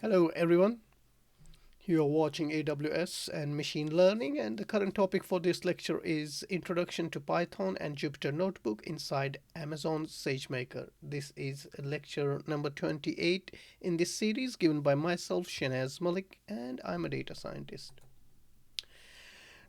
Hello everyone, you are watching AWS and Machine Learning, and the current topic for this lecture is Introduction to Python and Jupyter Notebook inside Amazon SageMaker. This is lecture number 28 in this series given by myself, Shanaz Malik, and I'm a data scientist.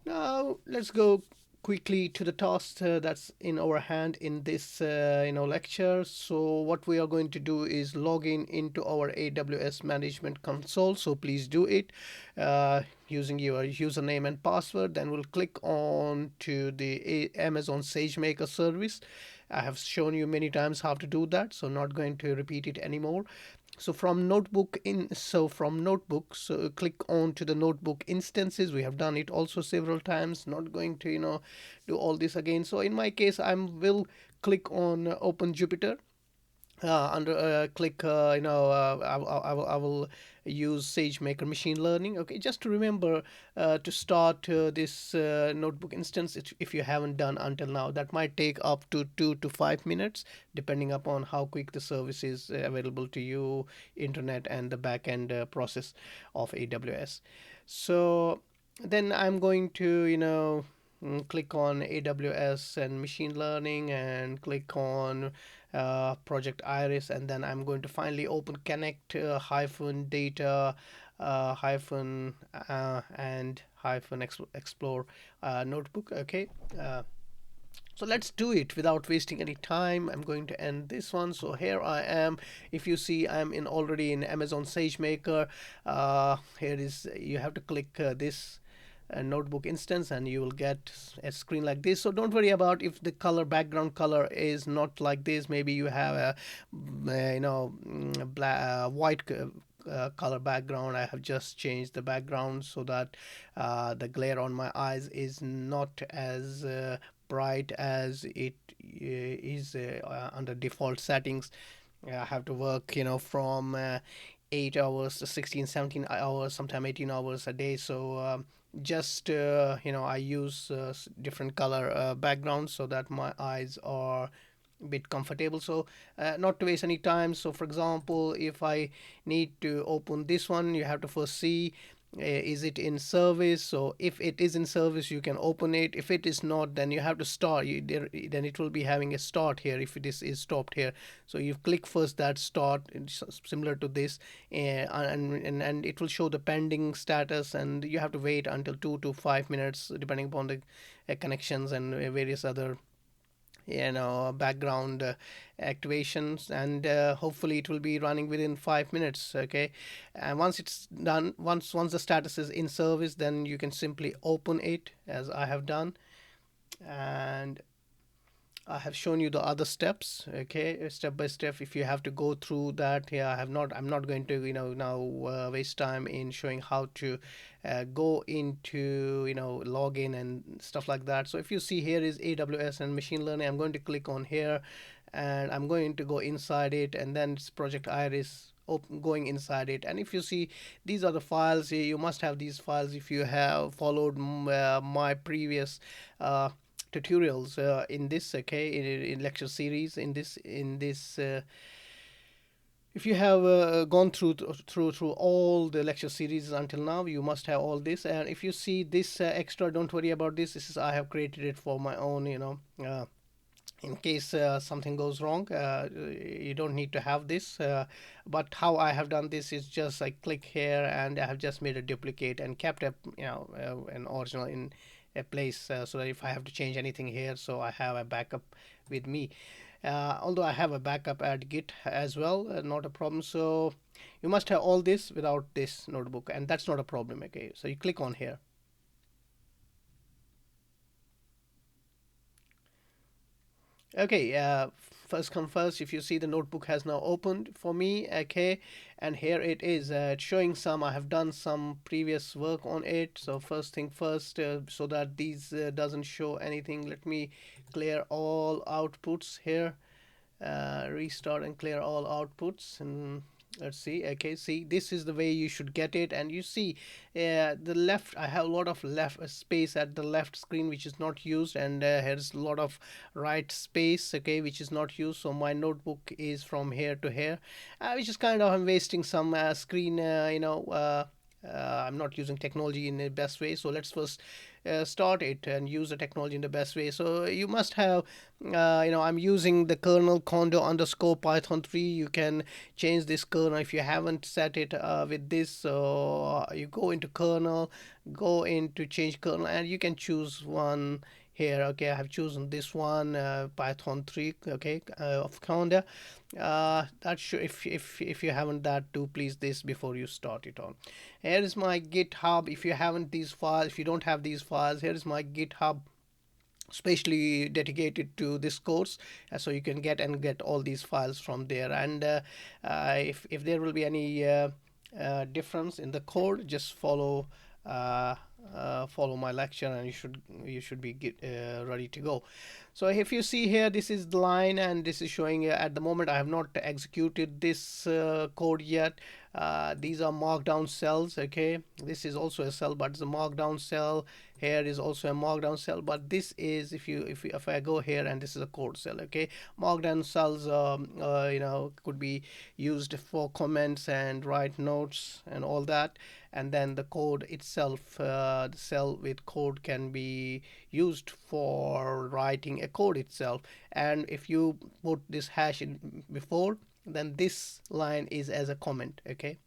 Now let's go quickly to the task that's in our hand in this lecture. So what we are going to do is log in into our AWS Management Console. So please do it using your username and password. Then we'll click on to the Amazon SageMaker service. I have shown you many times how to do that, so not going to repeat it anymore. From notebook, so click on to the notebook instances. We have done it also several times, not going to do all this again. So in my case, I will click on open Jupyter. Under click I will use SageMaker machine learning. Okay, just to remember to start this notebook instance, if you haven't done until now, that might take up to 2 to 5 minutes depending upon how quick the service is available to you, internet and the backend process of AWS. So then I'm going to click on AWS and machine learning and click on project iris, and then I'm going to finally open connect hyphen data hyphen and hyphen explore notebook. Okay, so let's do it without wasting any time. I'm going to end this one. So here I am. If you see, I'm in already in Amazon SageMaker. Here is, you have to click this notebook instance and you will get a screen like this. So don't worry about if the color background color is not like this. Maybe you have a black white color background. I have just changed the background so that the glare on my eyes is not as bright as it is under default settings. I have to work from 8 hours to 16, 17 hours, sometimes 18 hours a day. So just I use different color backgrounds so that my eyes are a bit comfortable. So not to waste any time, so for example, if I need to open this one, you have to first see is it in service. So if it is in service, you can open it. If it is not, then you have to start then it will be having a start here if this is stopped here. So you click first that start, similar to this, and it will show the pending status, and you have to wait until 2 to 5 minutes depending upon the connections and various other background activations, and hopefully it will be running within 5 minutes. Okay, and once it's done, once the status is in service, then you can simply open it as I have done, and I have shown you the other steps, okay, step by step. If you have to go through that, yeah, I'm not going to, now waste time in showing how to go into, login and stuff like that. So if you see, here is AWS and machine learning. I'm going to click on here, and I'm going to go inside it, and then it's Project Iris going inside it. And if you see, these are the files. You must have these files if you have followed my previous tutorials in this, okay, in lecture series, in this if you have gone through all the lecture series until now, you must have all this. And if you see this extra, don't worry about this. This is, I have created it for my own, in case something goes wrong. You don't need to have this, but how I have done this is just I click here and I have just made a duplicate and kept a an original in a place, so that if I have to change anything here, so I have a backup with me. Although I have a backup at Git as well, not a problem. So you must have all this without this notebook, and that's not a problem. Okay, so you click on here. Okay, first come first. If you see, the notebook has now opened for me. Okay, and here it is. It's showing some. I have done some previous work on it. So first thing first, so that these doesn't show anything. Let me clear all outputs here. Restart and clear all outputs, and let's see. Okay, see, this is the way you should get it. And you see, the left, I have a lot of left space at the left screen which is not used, and here's a lot of right space, okay, which is not used. So my notebook is from here to here, which is kind of, I'm wasting some screen, I'm not using technology in the best way. So let's first start it and use the technology in the best way. So you must have, I'm using the kernel condo underscore python 3. You can change this kernel if you haven't set it with this. So you go into kernel, go into change kernel, and you can choose one here. Okay, I have chosen this one, python 3, okay, of conda. That should, if you haven't that, do please this before you start it on. Here is my github. If you haven't these files, if you don't have these files, here is my github specially dedicated to this course, so you can get all these files from there. And if there will be any difference in the code, just uh, follow my lecture, and you should be ready to go. So if you see here, this is the line, and this is showing, at the moment I have not executed this code yet. These are markdown cells. Okay, this is also a cell, but it's a markdown cell. Here is also a markdown cell, but this is, if I go here, and this is a code cell. Okay, markdown cells could be used for comments and write notes and all that. And then the code itself, the cell with code, can be used for writing a code itself. And if you put this hash in before, then this line is as a comment. Okay,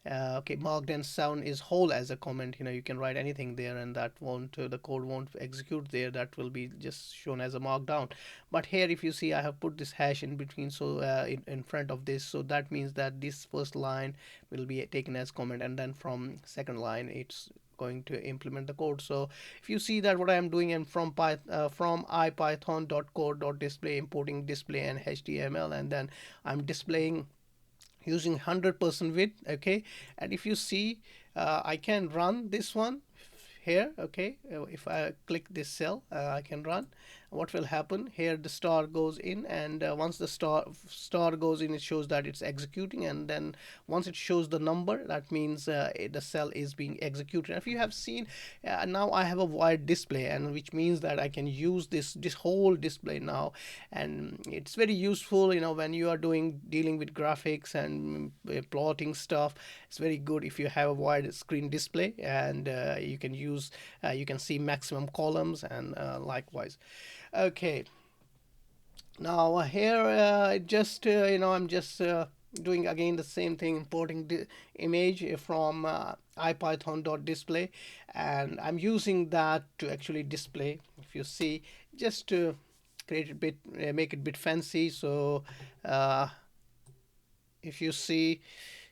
okay, marked and sound is whole as a comment. You can write anything there, and that won't, the code won't execute there. That will be just shown as a markdown. But here, if you see, I have put this hash in between, so in front of this, so that means that this first line will be taken as comment, and then from second line it's going to implement the code. So if you see that what I am doing, and from ipython.code.display, importing display and html, and then I'm displaying using 100% width. Okay, and if you see, I can run this one here. Okay, if I click this cell, I can run. What will happen here? The star goes in, and once the star goes in, it shows that it's executing. And then once it shows the number, that means the cell is being executed. If you have seen, now I have a wide display, and which means that I can use this whole display now. And it's very useful, when you are dealing with graphics and plotting stuff. It's very good if you have a wide screen display, and you can see maximum columns, and likewise. Okay, now here, I'm just doing again the same thing, importing the image from ipython.display, and I'm using that to actually display. If you see, just to create a bit, make it a bit fancy. So uh, if you see,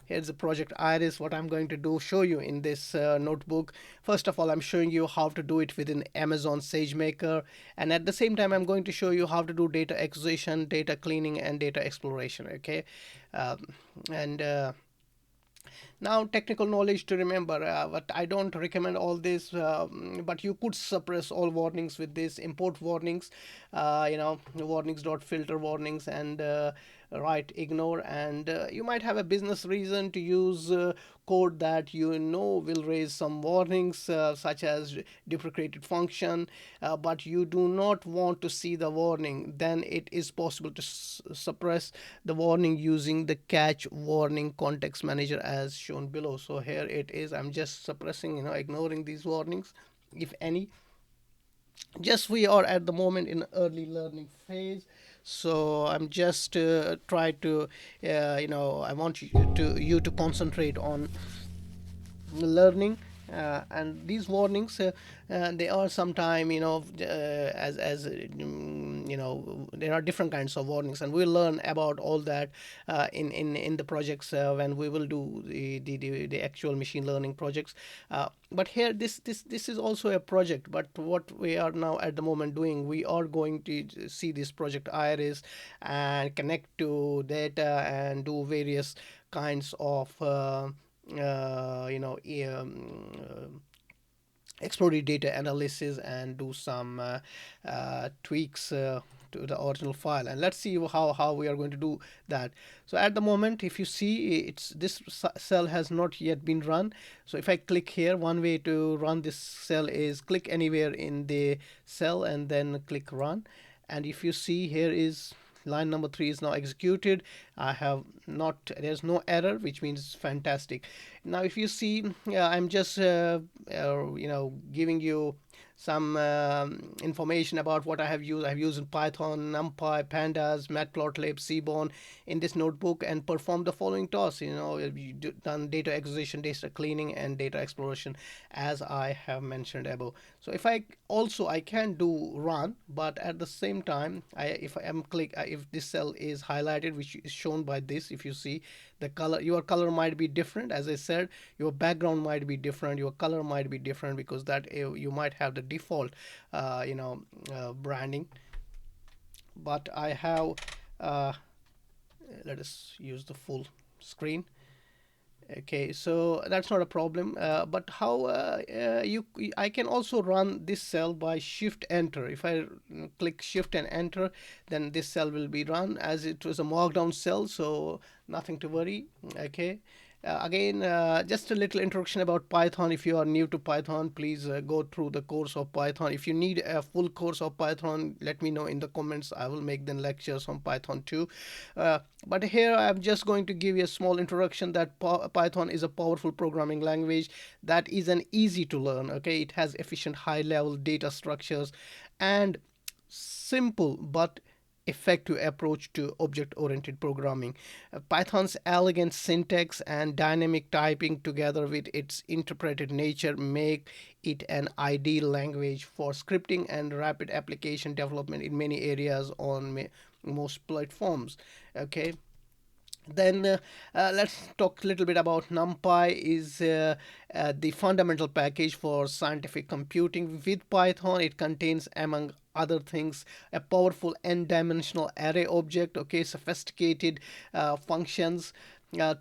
here's the project iris. What I'm going to do, show you in this notebook. First of all, I'm showing you how to do it within Amazon SageMaker, and at the same time I'm going to show you how to do data acquisition, data cleaning, and data exploration. Okay, and now, technical knowledge to remember, but I don't recommend all this, but you could suppress all warnings with this. Import warnings, warnings dot filter warnings, and write ignore. And you might have a business reason to use code that will raise some warnings, such as deprecated function, but you do not want to see the warning. Then it is possible to suppress the warning using the catch warning context manager as shown below. So here it is. I'm just suppressing, ignoring these warnings, if any. Just, we are at the moment in early learning phase, so I'm just try to I want you to concentrate on learning. And these warnings, they are sometime, as there are different kinds of warnings, and we'll learn about all that in the projects, when we will do the actual machine learning projects. But here, this is also a project. But what we are now at the moment doing, we are going to see this project iris and connect to data and do various kinds of exploratory data analysis, and do some tweaks to the original file. And let's see how we are going to do that. So at the moment, if you see, it's this cell has not yet been run. So if I click here, one way to run this cell is click anywhere in the cell and then click run. And if you see, here is line number 3 is now executed. I have not, there's no error, which means fantastic. Now if you see, I'm just giving you some information about what I have used. I've used Python, NumPy, Pandas, Matplotlib, Seaborn in this notebook and performed the following tasks. You've done data acquisition, data cleaning, and data exploration, as I have mentioned above. So if I can do run, but at the same time, if this cell is highlighted, which is shown by this, if you see the color, your color might be different. As I said, your background might be different, your color might be different, because that you might have the default branding. But I have let us use the full screen. Okay, so that's not a problem. But how I can also run this cell by Shift Enter. If I click Shift and Enter, then this cell will be run, as it was a markdown cell, so nothing to worry. Okay. Again, just a little introduction about Python. If you are new to Python, please go through the course of Python. If you need a full course of Python, let me know in the comments. I will make then lectures on Python too. But here I'm just going to give you a small introduction that Python is a powerful programming language that is an easy to learn. Okay, it has efficient high-level data structures and simple but effective approach to object-oriented programming. Python's elegant syntax and dynamic typing, together with its interpreted nature, make it an ideal language for scripting and rapid application development in many areas on most platforms. Okay. Then let's talk a little bit about NumPy. Is the fundamental package for scientific computing. With Python, it contains, among other things, a powerful n-dimensional array object, okay, sophisticated functions,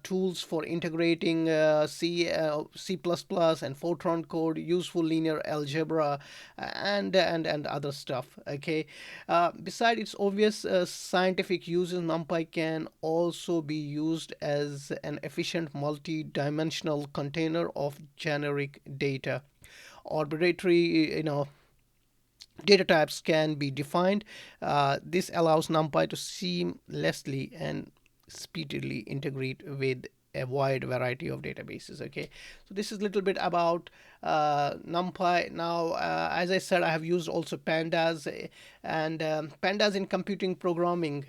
tools for integrating C++ and Fortran code, useful linear algebra, and other stuff. Okay. Beside its obvious scientific uses, NumPy can also be used as an efficient multi-dimensional container of generic data. Arbitrary, data types can be defined. This allows NumPy to seamlessly and speedily integrate with a wide variety of databases. Okay, so this is a little bit about NumPy. Now, as I said, I have used also Pandas, and Pandas in computing programming.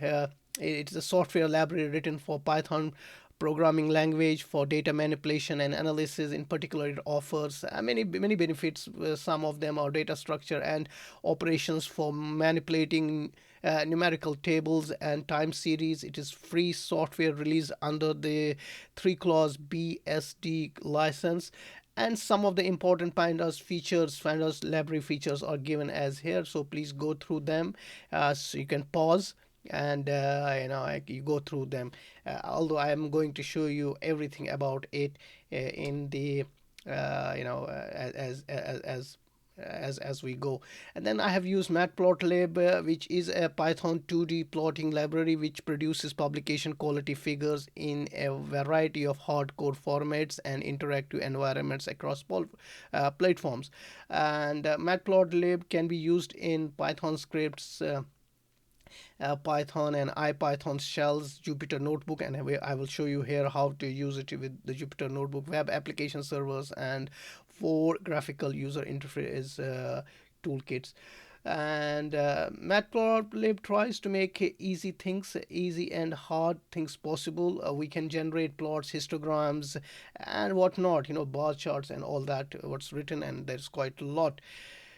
It's a software library written for Python programming language for data manipulation and analysis. In particular, it offers many benefits. Some of them are data structure and operations for manipulating numerical tables and time series. It is free software released under the 3-clause BSD license. And some of the important Pandas library features are given as here. So please go through them. So you can pause and you go through them. Although I am going to show you everything about it in the as we go. And then I have used Matplotlib, which is a Python 2D plotting library which produces publication quality figures in a variety of hardcode formats and interactive environments across platforms. And Matplotlib can be used in Python scripts, Python and IPython shells, Jupyter Notebook, and I will show you here how to use it with the Jupyter Notebook, web application servers, and 4 graphical user interface toolkits. And Matplotlib tries to make easy and hard things possible. We can generate plots, histograms, and whatnot, bar charts and all that, what's written, and there's quite a lot.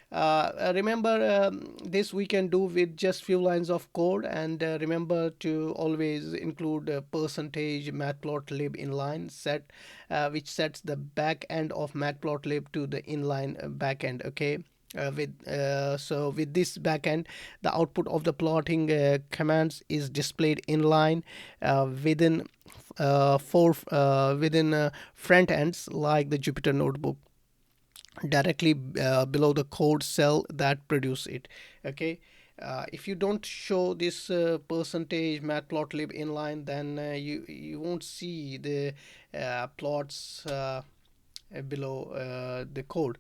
Remember, this we can do with just few lines of code, and remember to always include percentage matplotlib inline set, which sets the back end of matplotlib to the inline backend. Okay. With this backend, the output of the plotting commands is displayed inline within front ends like the Jupyter Notebook, directly below the code cell that produce it. Okay. If you don't show this percentage matplotlib inline, then you won't see the plots below the code.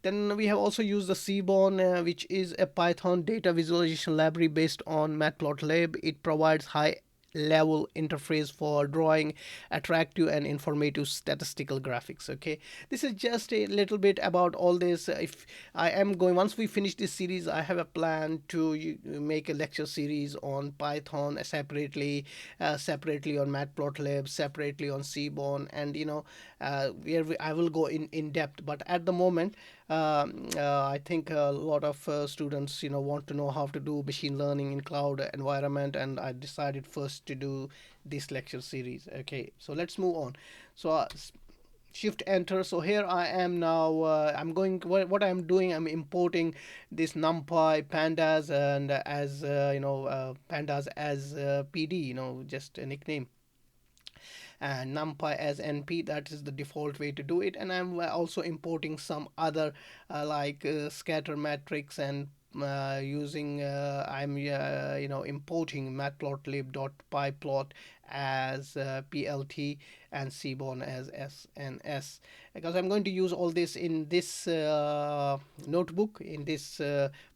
Then we have also used the Seaborn, which is a Python data visualization library based on Matplotlib. It provides high level interface for drawing attractive and informative statistical graphics. Okay, this is just a little bit about all this. If I am going, once we finish this series, I have a plan to make a lecture series on Python separately on Matplotlib, separately on Seaborn, and where I will go in depth. But at the moment, I think a lot of students want to know how to do machine learning in cloud environment, and I decided first to do this lecture series. Okay, so let's move on. So shift enter. So here I am now. I'm going. What I'm doing, I'm importing this NumPy pandas, and as pandas as PD, just a nickname, and numpy as np. That is the default way to do it. And I'm also importing some other like scatter matrix, and using I'm importing matplotlib.pyplot as plt, and seaborn as sns, because I'm going to use all this in this notebook, in this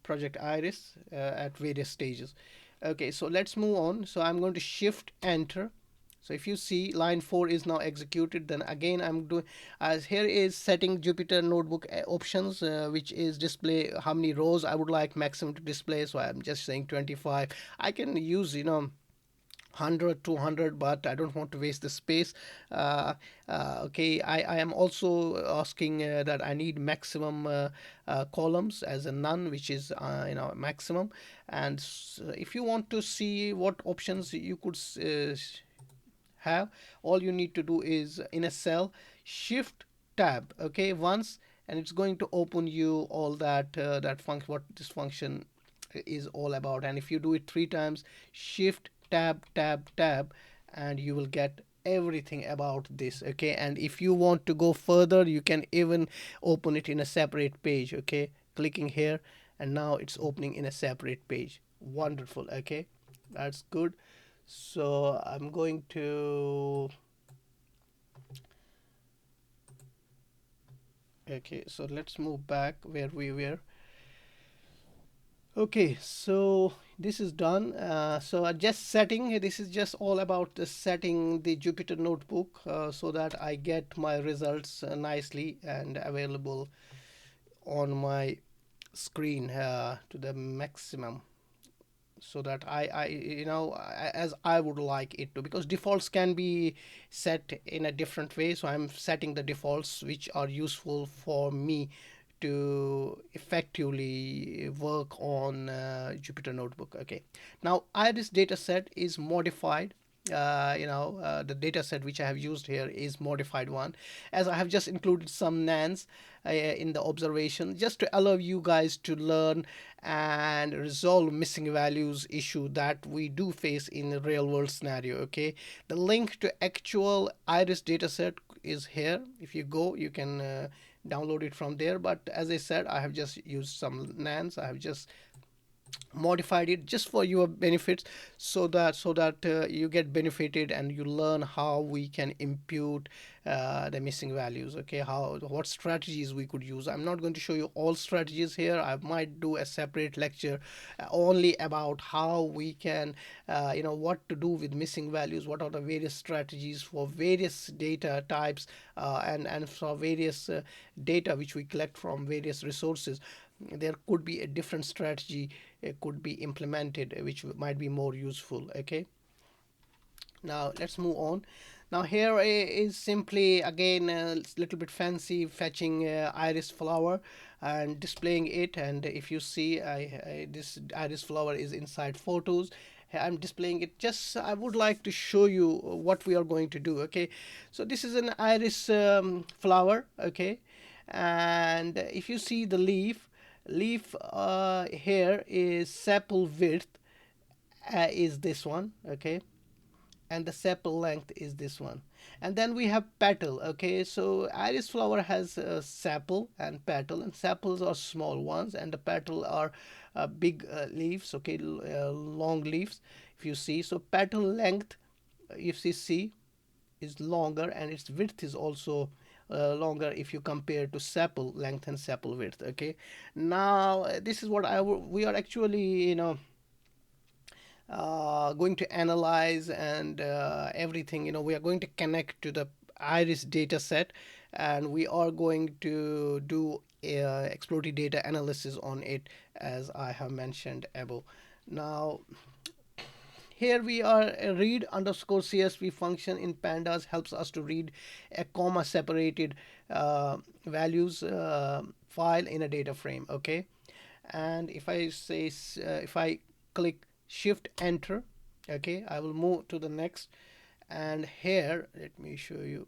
project iris, at various stages. Okay, so let's move on. So I'm going to shift enter. So if you see line 4 is now executed, then again I'm doing, as here is setting Jupyter notebook options, which is display how many rows I would like maximum to display. So I'm just saying 25. I can use 100, 200, but I don't want to waste the space. Okay, I am also asking that I need maximum columns as a none, which is maximum. And if you want to see what options you could have, all you need to do is in a cell, shift tab, okay, once, and it's going to open you all that function, what this function is all about. And if you do it 3 times, shift tab tab tab, and you will get everything about this. Okay, and if you want to go further, you can even open it in a separate page. Okay, clicking here, and now it's opening in a separate page. Wonderful. Okay, that's good. So I'm going to, okay, so let's move back where we were. Okay, so this is done. So just setting, this is just all about the setting the Jupyter notebook so that I get my results nicely and available on my screen to the maximum, so that as I would like it to, because defaults can be set in a different way. So I'm setting the defaults which are useful for me to effectively work on Jupyter Notebook. Okay, now Iris dataset is modified. The data set which I have used here is modified one, as I have just included some nans in the observation, just to allow you guys to learn and resolve missing values issue that we do face in the real world scenario. Okay, the link to actual Iris dataset is here. If you go, you can download it from there. But as I said, I have just used some nans. I have just modified it just for your benefits, so that you get benefited and you learn how we can impute the missing values. Okay, what strategies we could use. I'm not going to show you all strategies here. I might do a separate lecture only about how we can what to do with missing values, what are the various strategies for various data types, and for various data which we collect from various resources. There could be a different strategy could be implemented which might be more useful. Okay, now let's move on. Now here is simply again a little bit fancy, fetching iris flower and displaying it. And if you see, this iris flower is inside photos. I'm displaying it. Just I would like to show you what we are going to do. Okay, so this is an iris flower. Okay, and if you see the leaf here is sepal width is this one. Okay, and the sepal length is this one. And then we have petal. Okay, so iris flower has sepal and petal, and sepals are small ones and the petal are big leaves. Okay, long leaves, if you see. So petal length, if you see, is longer, and its width is also longer if you compare to sepal length and sepal width. Okay, now this is what we are actually, going to analyze, and everything, we are going to connect to the iris data set, and we are going to do exploratory data analysis on it, as I have mentioned above. Now here we are, a read underscore CSV function in pandas helps us to read a comma separated values file in a data frame. Okay, and if I say, if I click shift enter, okay, I will move to the next. And here, let me show you.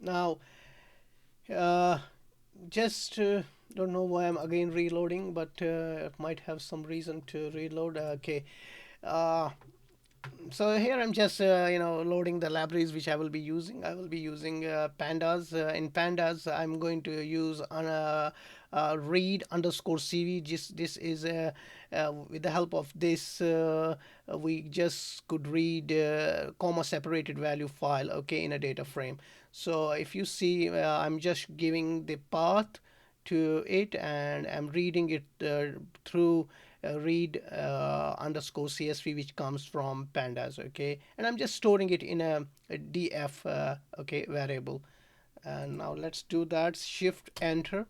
Now uh, just don't know why I'm again reloading, but it might have some reason to reload. Okay, uh, so here I'm just loading the libraries which I will be using. I will be using pandas. In pandas, I'm going to use read underscore cv. Just this is with the help of this, we just could read comma separated value file, okay, in a data frame. So if you see, I'm just giving the path to it, and I'm reading it through read underscore CSV, which comes from pandas. Okay, and I'm just storing it in a df okay, variable. And now let's do that. Shift enter.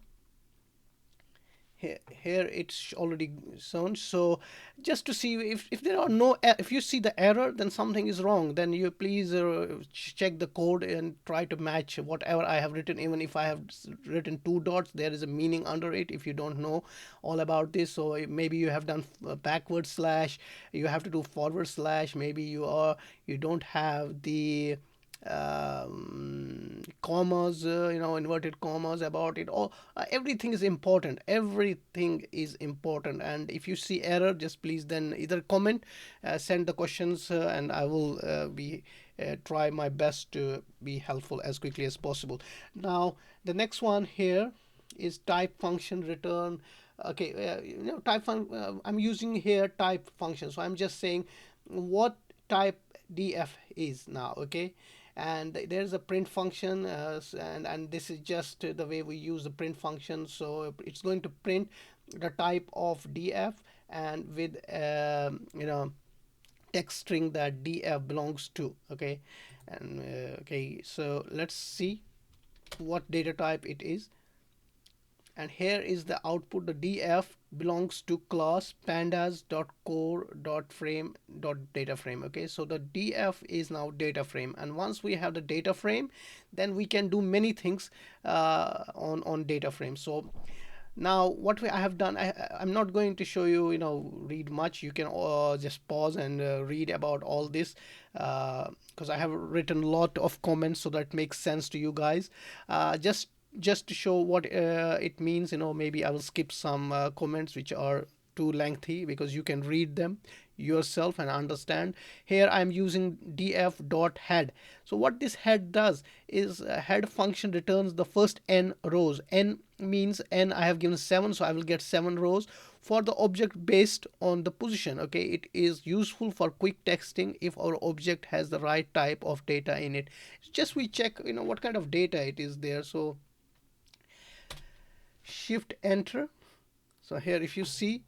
Here it's already shown. So just to see if there are no if you see the error, then something is wrong. Then you please check the code and try to match whatever I have written. Even if I have written two dots, there is a meaning under it. If you don't know all about this, so maybe you have done backward slash, you have to do forward slash, maybe you don't have the commas, inverted commas about it. All everything is important. Everything is important. And if you see error, just please then either comment, send the questions, and I will be try my best to be helpful as quickly as possible. Now the next one here is type function return. Okay, I'm using here type function, so I'm just saying what type df is now. Okay, and there's a print function, and this is just the way we use the print function. So it's going to print the type of df, and with text string that df belongs to. Okay, and okay, so let's see what data type it is. And here is the output. The df belongs to class pandas.core.frame.data frame. Okay, so the df is now data frame, and once we have the data frame, then we can do many things on data frame. So now what I have done, I'm not going to show you, read much. You can just pause and read about all this, because I have written a lot of comments, so that makes sense to you guys. Just to show what it means, maybe I will skip some comments which are too lengthy, because you can read them yourself and understand. Here I'm using df.head. So what this head does is, head function returns the first n rows. N means n, I have given 7, so I will get 7 rows for the object based on the position. Okay, it is useful for quick texting if our object has the right type of data in it. Just we check what kind of data it is there. So shift enter. So here if you see,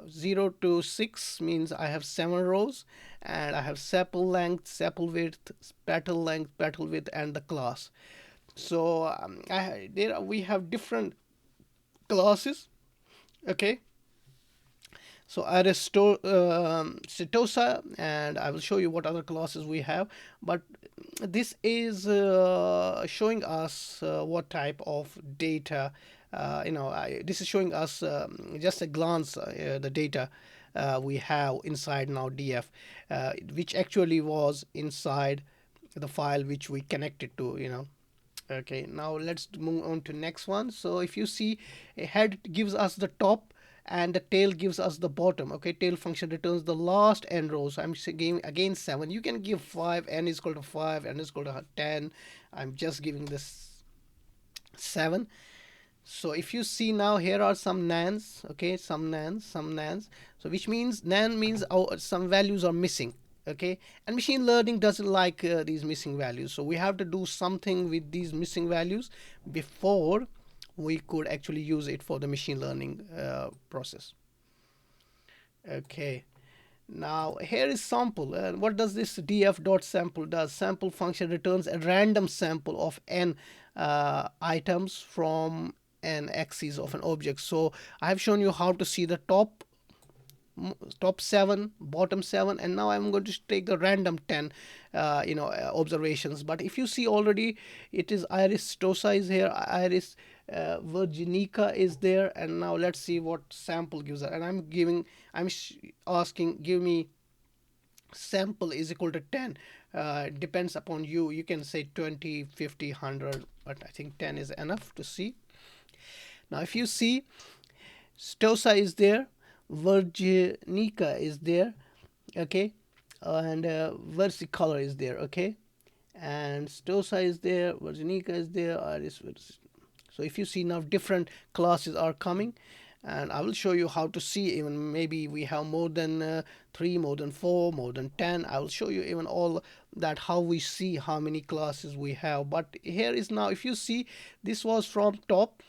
0 to 6 means I have 7 rows, and I have sepal length, sepal width, petal length, petal width, and the class. So there we have different classes. Okay, so I restore Setosa, and I will show you what other classes we have. But this is showing us what type of data. This is showing us just a glance the data we have inside now df, which actually was inside the file which we connected to. Okay, now let's move on to next one. So if you see, a head gives us the top and the tail gives us the bottom. Okay, tail function returns the last n rows. I'm giving again 7. You can give 5, n is equal to 5, n is equal to 10. I'm just giving this 7. So if you see now, here are some nans. Okay, some nans. So which means nan means some values are missing. Okay, and machine learning doesn't like these missing values, so we have to do something with these missing values before we could actually use it for the machine learning process. Okay, now here is sample. What does this df.sample does? Sample function returns a random sample of n items from an axis of an object. So I have shown you how to see the top 7, bottom 7, and now I'm going to take the random 10 observations. But if you see already, it is iris tosa is here, iris virginica is there, and now let's see what sample gives us. And I'm asking, give me sample is equal to 10. Depends upon you. You can say 20, 50, 100, but I think 10 is enough to see. Now if you see, stosa is there, virginica is there, okay, and versicolor is there, okay, and stosa is there, virginica is there, iris. So if you see now, different classes are coming, and I will show you how to see. Even maybe we have more than 3, more than 4, more than 10. I will show you even all that, how we see how many classes we have. But here is now, if you see, this was from top.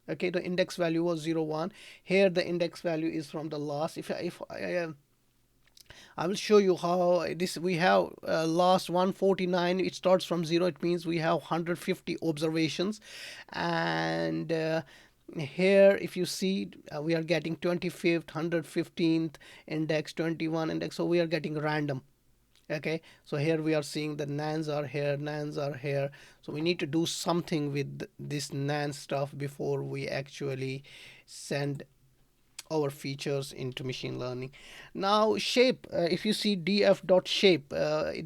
Okay, the index value was 0, 1. Here the index value is from the last. If I will show you how this we have last 149. It starts from 0. It means we have 150 observations, and here if you see, we are getting 25th, 115th index, 21 index. So we are getting random. Okay, so here we are seeing the nans are here, nans are here. So we need to do something with this nan stuff before we actually send our features into machine learning. Now shape, if you see df.shape,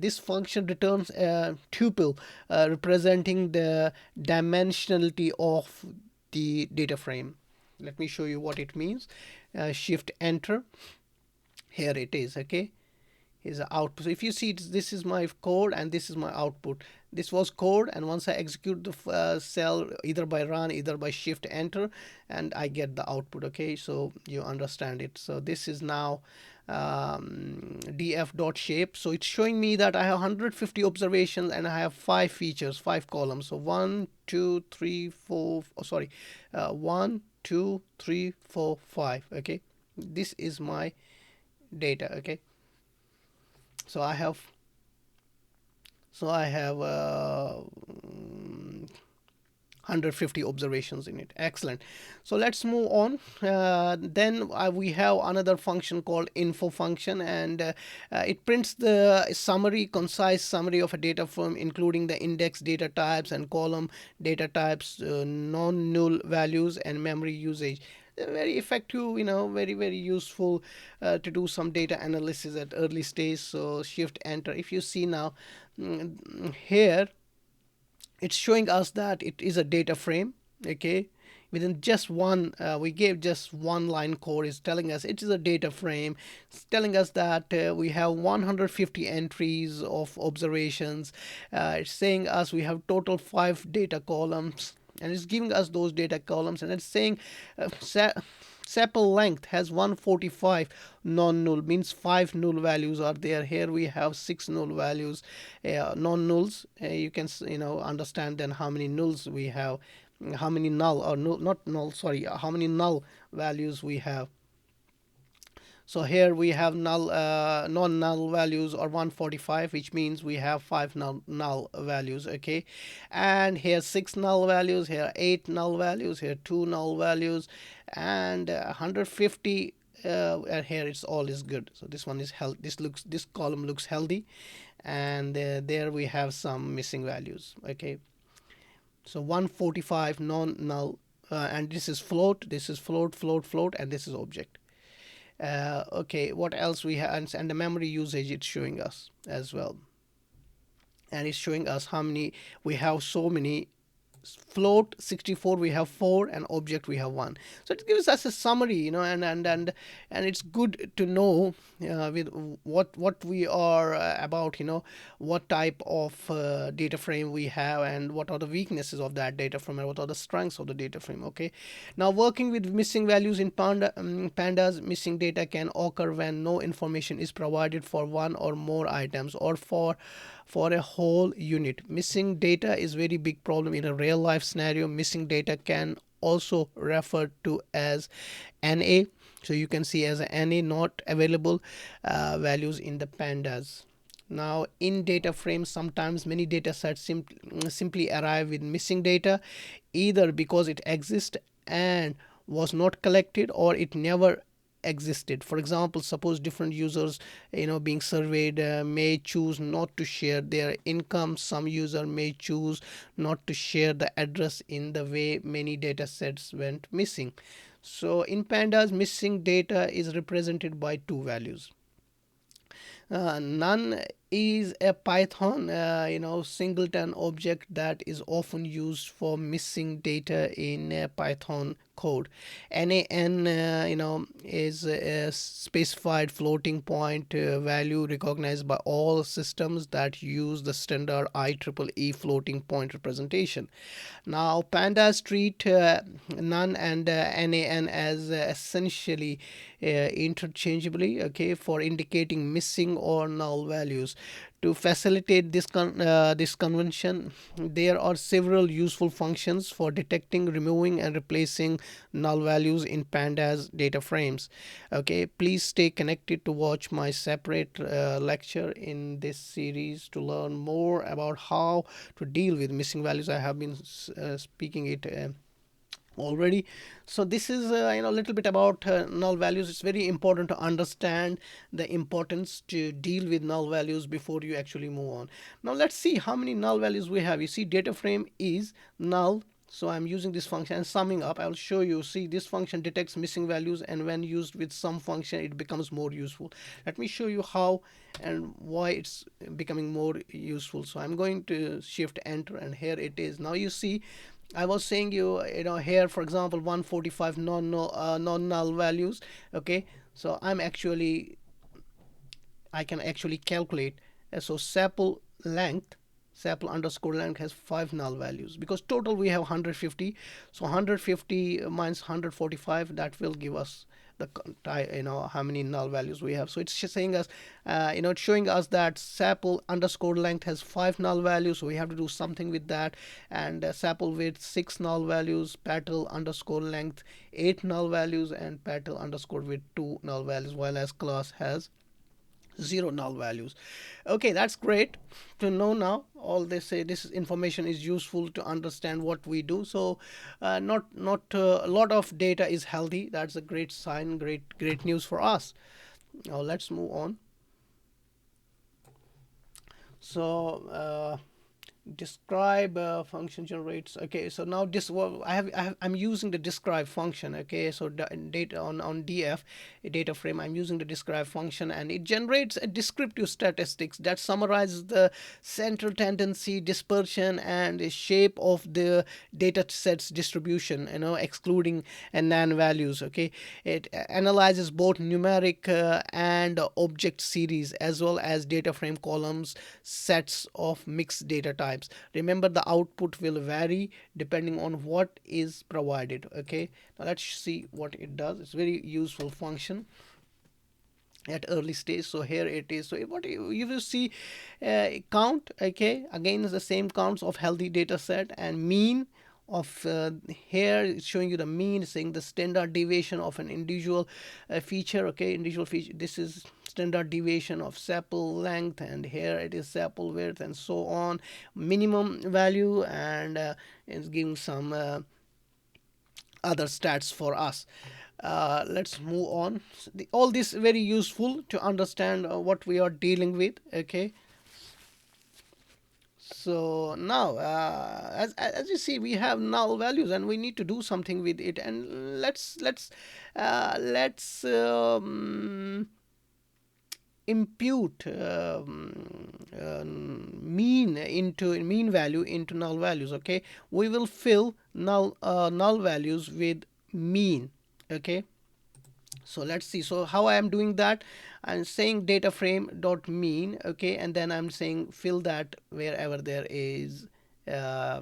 this function returns a tuple representing the dimensionality of the data frame. Let me show you what it means. Shift enter, here it is. Okay, is the output. So if you see, this is my code and this is my output. This was code, and once I execute the cell, either by run, either by shift enter, and I get the output. Okay, so you understand it. So this is now df.shape. So it's showing me that I have 150 observations and I have 5 features, 5 columns. So 1, 2, 3, 4, 1, 2, 3, 4, 5. Okay, this is my data. Okay, so I have 150 observations in it. Excellent. So let's move on. Then we have another function called info function, and it prints the summary, concise summary of a data frame, including the index data types and column data types, non-null values, and memory usage. Very effective, very useful to do some data analysis at early stage. So shift enter. If you see now, here it's showing us that it is a data frame. Okay, within just one, we gave just one line code, is telling us it is a data frame. It's telling us that we have 150 entries of observations. It's saying us we have total 5 data columns, and it's giving us those data columns, and it's saying sepal length has 145 non-null, means 5 null values are there. Here we have 6 null values, non-nulls. You can understand then how many nulls we have, how many null, or no, not null, sorry, how many null values we have. So here we have non-null values are 145, which means we have 5 null values. Okay, and here 6 null values, here 8 null values, here 2 null values, and 150. And here it's all is good. So this one is this column looks healthy, and there we have some missing values. Okay, so 145 non-null, and this is float, float, and this is object. Okay, what else we have, and the memory usage it's showing us as well. and it's showing us how many we have. So many: float 64, we have 4, and object we have 1. So it gives us a summary, and it's good to know with what we are about, what type of data frame we have, and what are the weaknesses of that data frame, and what are the strengths of the data frame. Okay, now working with missing values in pandas, missing data can occur when no information is provided for one or more items, or for a whole unit. Missing data is very big problem in a real life scenario. Missing data can also referred to as NA. So you can see as NA, not available values in the pandas. Now in data frames, sometimes many data sets simply arrive with missing data, either because it exists and was not collected, or it never existed. For example, suppose different users being surveyed may choose not to share their income. Some user may choose not to share the address. In the way, many data sets went missing. So in pandas, missing data is represented by two values. None is a Python singleton object that is often used for missing data in Python code. NaN is a specified floating point value recognized by all systems that use the standard IEEE floating point representation. Now pandas treat none and NaN as essentially interchangeably, okay, for indicating missing or null values. To facilitate this convention, there are several useful functions for detecting, removing, and replacing null values in pandas data frames. Okay, please stay connected to watch my separate lecture in this series to learn more about how to deal with missing values. I have been speaking it already. So this is a little bit about null values. It's very important to understand the importance to deal with null values before you actually move on. Now let's see how many null values we have. You see data frame is null, so I'm using this function and summing up. I'll show you. See, this function detects missing values, and when used with some function it becomes more useful. Let me show you how and why it's becoming more useful. So I'm going to shift enter, and here it is. Now you see, I was saying here, for example, 145 non-null values. Okay, so I can actually calculate. So sample underscore length has 5 null values, because total we have 150. So 150 minus 145, that will give us the how many null values we have. So it's just saying us, it's showing us that sample underscore length has 5 null values, so we have to do something with that. And sample width 6 null values, petal underscore length 8 null values, and petal underscore width 2 null values, while as class has 0 null values. Okay, that's great to know. Now all this information is useful to understand what we do. So not a lot of data is healthy. That's a great sign, great news for us. Now let's move on. So describe function generates. Okay, so now this, well, I'm using the describe function. Okay, so data on df data frame, I'm using the describe function, and it generates a descriptive statistics that summarizes the central tendency, dispersion, and shape of the data set's distribution, excluding nan values. Okay, it analyzes both numeric and object series, as well as data frame columns, sets of mixed data types. Remember, the output will vary depending on what is provided. Okay, now let's see what it does. It's very useful function at early stage. So here it is. So what you will see, count. Okay, again is the same counts of healthy data set, and mean of here it's showing you the mean, saying the standard deviation of an individual feature. Okay, individual feature, this is standard deviation of sample length, and here it is sample width, and so on. Minimum value, and it's giving some other stats for us. Let's move on. All this very useful to understand what we are dealing with. Okay, so now as you see, we have null values, and we need to do something with it. And let's impute mean value into null values. Okay, we will fill null values with mean. Okay, so let's see. So how I am doing that, I'm saying data frame dot mean. Okay, and then I'm saying fill that wherever there is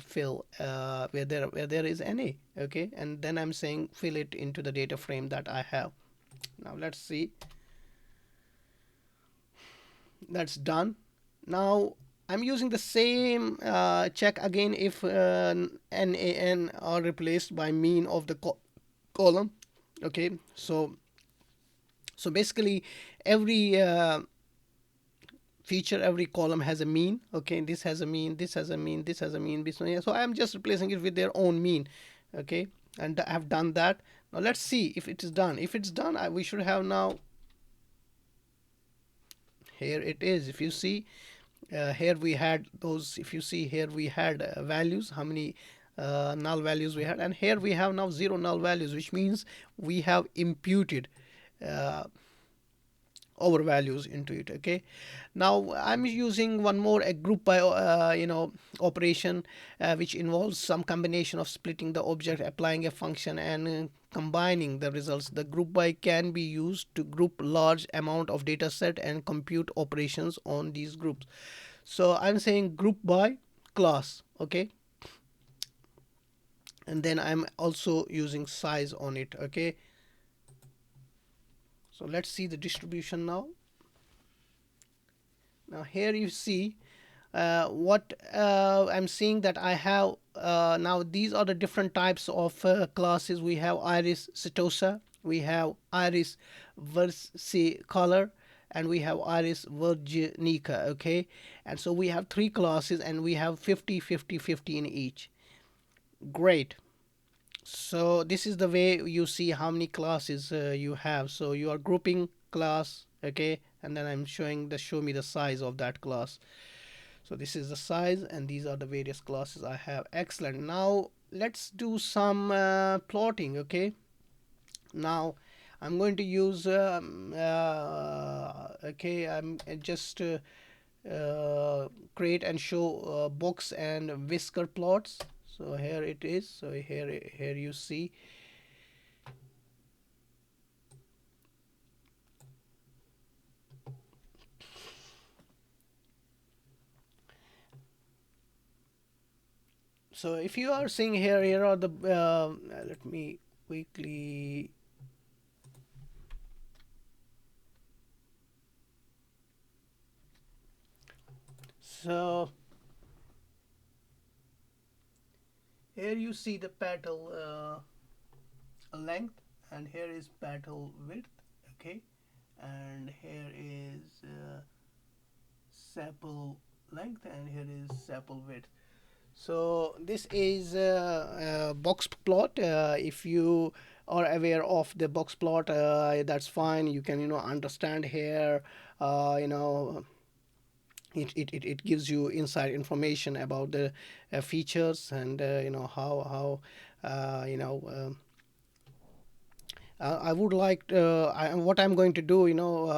fill where there is any. Okay, and then I'm saying fill it into the data frame that I have. Now let's see. That's done. Now I'm using the same check again if n a n are replaced by mean of the column. Okay, so basically every feature, every column has a mean. Okay, this has a mean, this has a mean, this has a mean, so I'm just replacing it with their own mean. Okay, and I have done that. Now let's see if it is done. If it's done, we should have now. Here it is. If you see, here we had those. If you see here, we had values, how many null values we had, and here we have now 0 null values, which means we have imputed uh, our values into it. Okay, now I'm using one more, a group by operation, which involves some combination of splitting the object, applying a function, and combining the results. The group by can be used to group large amount of data set and compute operations on these groups. So I'm saying group by class. Okay, and then I'm also using size on it. Okay, so let's see the distribution now. Now here you see what I'm seeing, that I have now these are the different types of classes. We have iris setosa, we have iris versicolor, and we have iris virginica. Okay, and so we have 3 classes, and we have 50 50 50 in each. Great. So this is the way you see how many classes you have. So you are grouping class. Okay, and then I'm showing the show me the size of that class. So this is the size, and these are the various classes I have. Excellent. Now let's do some plotting. Okay, now I'm going to use okay, I'm just create and show box and whisker plots. So here it is. So here you see. So if you are seeing here, here are the let me quickly. So here you see the petal length, and here is petal width. Okay, and here is sepal length, and here is sepal width. So this is a box plot. If you are aware of the box plot, that's fine. You can understand here. It gives you inside information about the features, and how I would like what I'm going to do,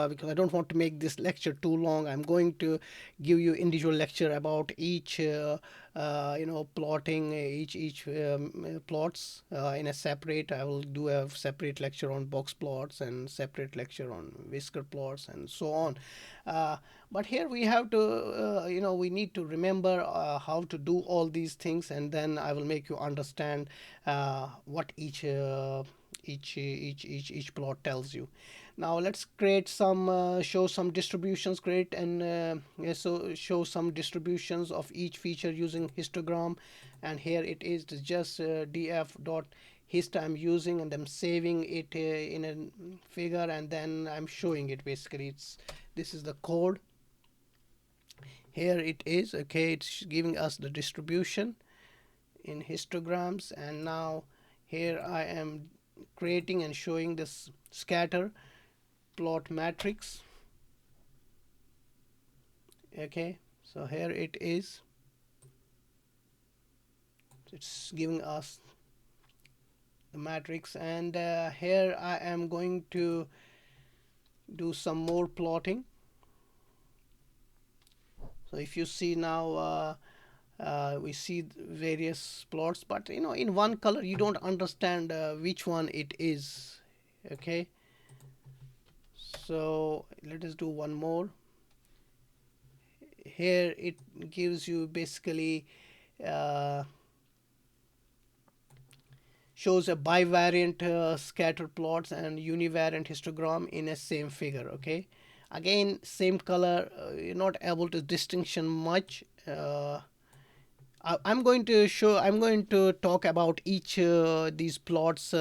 because I don't want to make this lecture too long. I'm going to give you individual lecture about each, plotting each plots in a separate. I will do a separate lecture on box plots and separate lecture on whisker plots and so on. But here we have to, we need to remember how to do all these things, and then I will make you understand what each plot tells you. Now let's create some show some distributions, create and so show some distributions of each feature using histogram. And here it is just df dot hist I'm using, and I'm saving it in a figure, and then I'm showing it. Basically this is the code. Here it is. Okay, it's giving us the distribution in histograms, and now here I am creating and showing this scatter plot matrix. Okay, so here it is. It's giving us the matrix, and here I am going to do some more plotting. So if you see now, we see various plots, but in one color you don't understand which one it is. Okay, so let us do one more. Here it gives you basically uh, shows a bivariant scatter plots and univariant histogram in a same figure. Okay, again same color, you're not able to distinction much. I'm going to show. I'm going to talk about each these plots,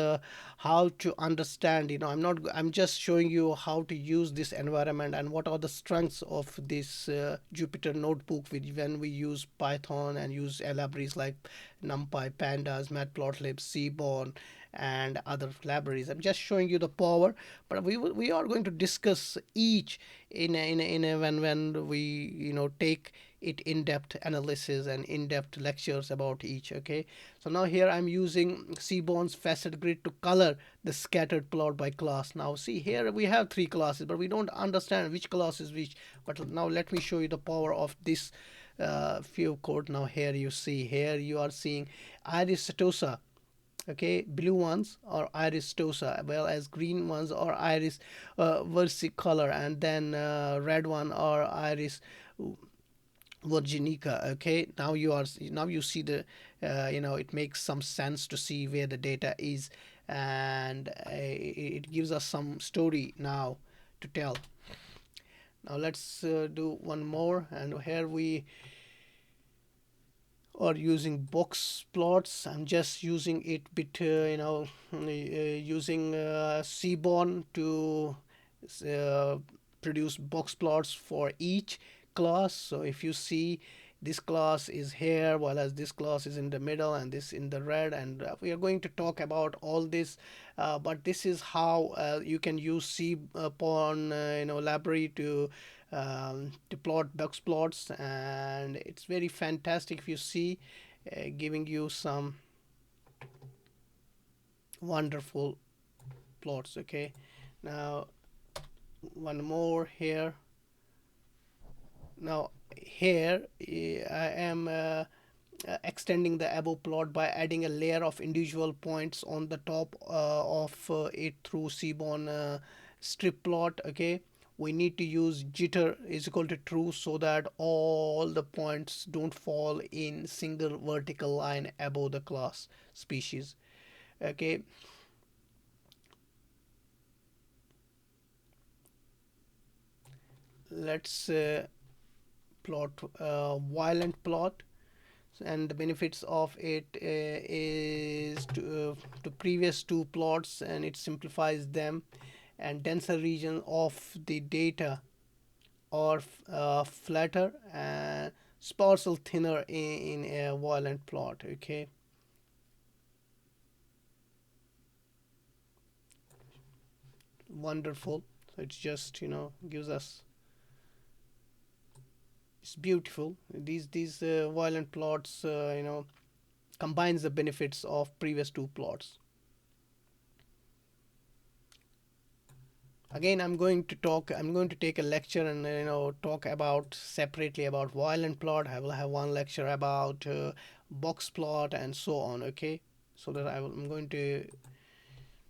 how to understand. I'm not. I'm just showing you how to use this environment and what are the strengths of this Jupyter notebook when we use Python and use libraries like NumPy, Pandas, Matplotlib, Seaborn, and other libraries. I'm just showing you the power, but we are going to discuss each in a when we take it in-depth analysis and in-depth lectures about each. Okay, so now here I'm using Seaborn's facet grid to color the scattered plot by class. Now see, here we have three classes, but we don't understand which class is which. But now let me show you the power of this few code. Now here you see, here you are seeing iris setosa. Okay, blue ones are iris tosa, well as green ones are iris versicolor, and then red one are iris virginica. Okay, now you see the it makes some sense to see where the data is, and it gives us some story now to tell. Now let's do one more, and here we or using box plots. I'm just using it bit, using Seaborn to uh, produce box plots for each class. So if you see, this class is here, while as this class is in the middle and this in the red, and we are going to talk about all this, but this is how you can use Seaborn library to plot box plots, and it's very fantastic. If you see, giving you some wonderful plots. Okay, now one more here. Now here I am extending the above plot by adding a layer of individual points on the top of it through Seaborn strip plot. Okay, we need to use jitter is equal to true so that all the points don't fall in single vertical line above the class species. Okay, let's plot violent plot, and the benefits of it is to previous two plots, and it simplifies them, and denser region of the data or flatter and sparsely thinner in a violent plot. Okay, wonderful. So it's just gives us, it's beautiful. These violent plots combines the benefits of previous two plots. Again, I'm going to take a lecture and talk about separately about violent plot. I will have one lecture about box plot and so on. Okay, so that I'm going to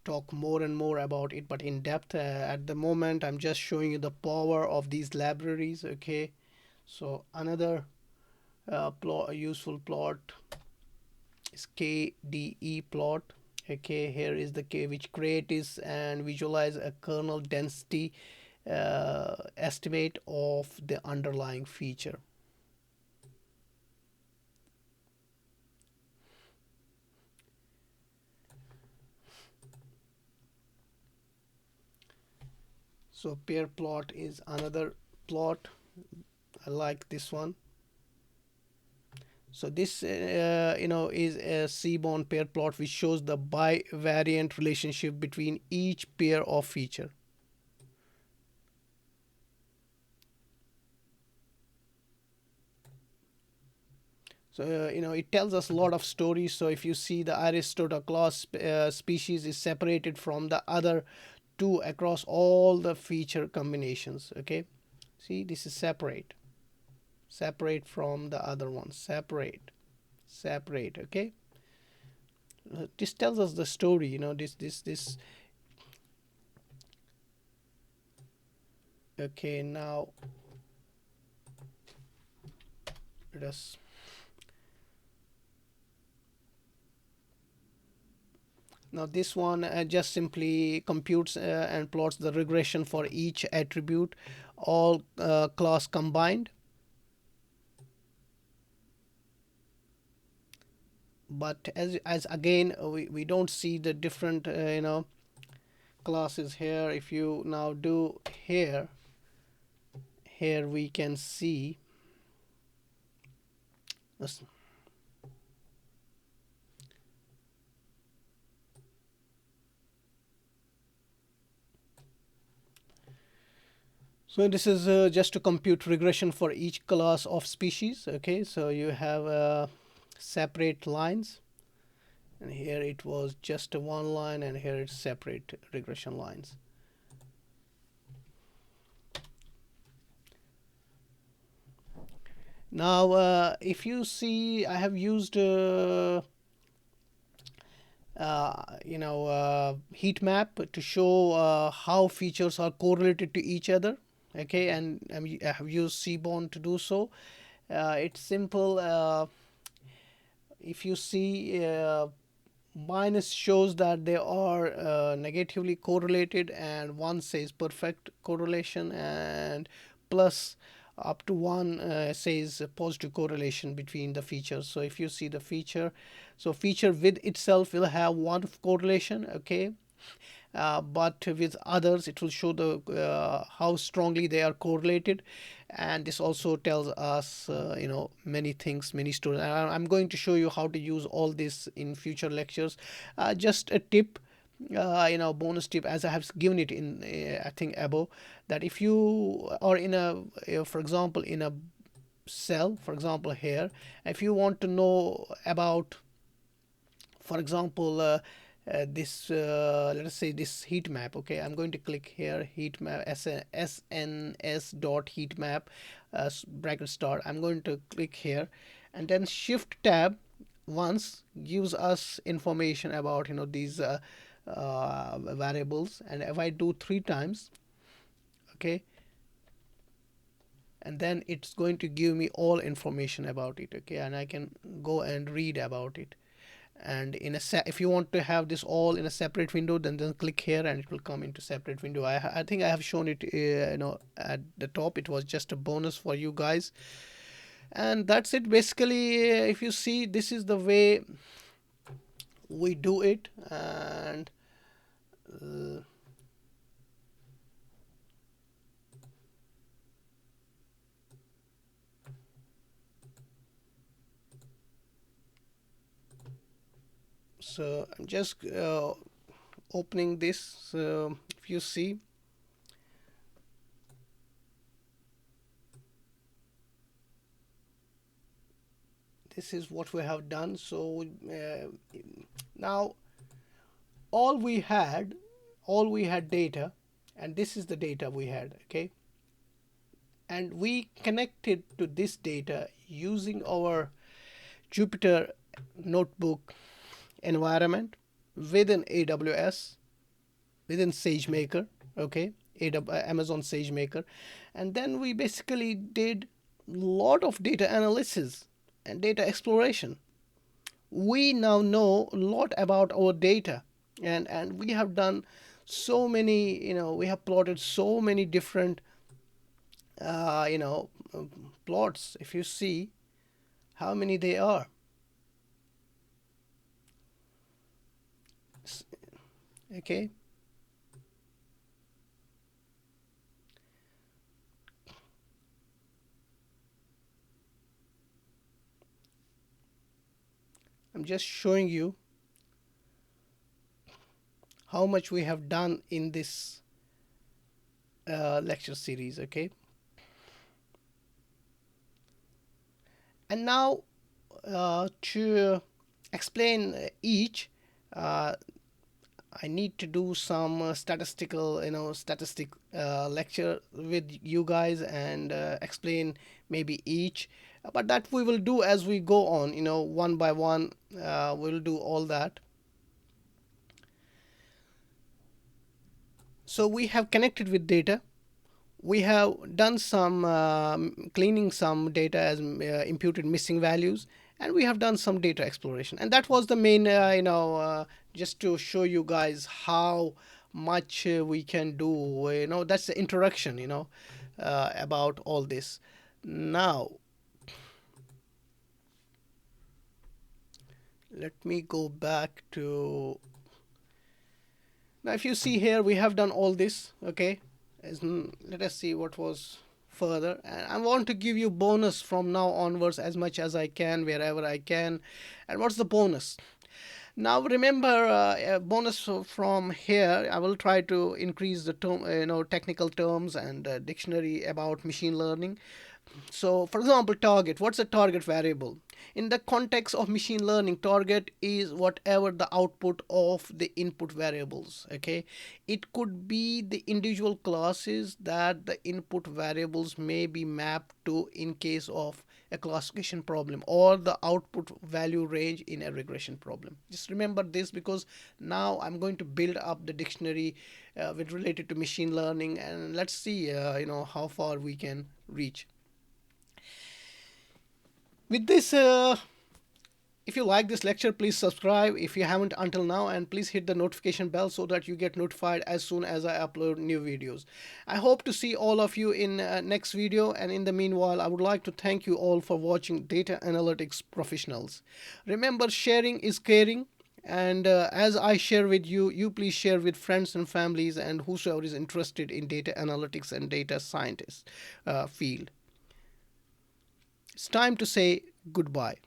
talk more and more about it, but in depth. At the moment I'm just showing you the power of these libraries. Okay, so another useful plot is KDE plot. Okay, here is the K which creates and visualize a kernel density estimate of the underlying feature. So pair plot is another plot. I like this one. So this is a Seaborn pair plot which shows the bivariant relationship between each pair of feature. So it tells us a lot of stories. So if you see, the Aristotle class species is separated from the other two across all the feature combinations. Okay, see, this is separate. separate from the other one, separate. Okay, this tells us the story, this. Okay, now let us now this one just simply computes and plots the regression for each attribute, all class combined. But as again, we don't see the different classes here. If you now do here we can see this. So this is just to compute regression for each class of species. Okay, so you have separate lines, and here it was just one line, and here it's separate regression lines. Now if you see, I have used heat map to show how features are correlated to each other. Okay, and I have used Seaborn to do so. It's simple. If you see, minus shows that they are negatively correlated, and one says perfect correlation, and plus up to one says positive correlation between the features. So if you see the feature, so feature with itself will have one correlation. Okay, but with others it will show the how strongly they are correlated. And this also tells us many things, many stories. I'm going to show you how to use all this in future lectures. Just a tip, bonus tip, as I have given it in I think above, that if you are in a for example in a cell, for example here, if you want to know about, for example, this let us say this heat map. Okay, I'm going to click here, heat map, sns dot heat map bracket start. I'm going to click here, and then shift tab once gives us information about these variables. And if I do 3 times, okay, and then it's going to give me all information about it. Okay, and I can go and read about it. And if you want to have this all in a separate window, then click here and it will come into separate window. I think I have shown it at the top. It was just a bonus for you guys, and that's it basically. If you see, this is the way we do it. And so I'm just opening this. So if you see, this is what we have done. So now all we had data, and this is the data we had. Okay, and we connected to this data using our Jupyter notebook environment within AWS, within SageMaker. Okay, Amazon SageMaker. And then we basically did a lot of data analysis and data exploration. We now know a lot about our data, and we have done so many, we have plotted so many different plots. If you see how many they are. Okay, I'm just showing you how much we have done in this lecture series. Okay, and now to explain each, I need to do some statistical, statistic lecture with you guys and explain maybe each. But that we will do as we go on, one by one. We'll do all that. So we have connected with data. We have done some cleaning some data as imputed missing values, and we have done some data exploration. And that was the main, just to show you guys how much we can do. That's the introduction, about all this. Now, let me go back to. Now, if you see here, we have done all this, okay? Let us see what was further. And I want to give you bonus from now onwards as much as I can, wherever I can. And what's the bonus? Now remember, bonus from here, I will try to increase the term, technical terms and dictionary about machine learning. So, for example, target. What's a target variable? In the context of machine learning, target is whatever the output of the input variables. Okay, it could be the individual classes that the input variables may be mapped to in case of a classification problem, or the output value range in a regression problem. Just remember this, because now I'm going to build up the dictionary with related to machine learning, and let's see how far we can reach. With this, if you like this lecture, please subscribe if you haven't until now, and please hit the notification bell so that you get notified as soon as I upload new videos. I hope to see all of you in next video, and in the meanwhile, I would like to thank you all for watching Data Analytics Professionals. Remember, sharing is caring, and as I share with you, you please share with friends and families and whosoever is interested in data analytics and data scientist field. It's time to say goodbye.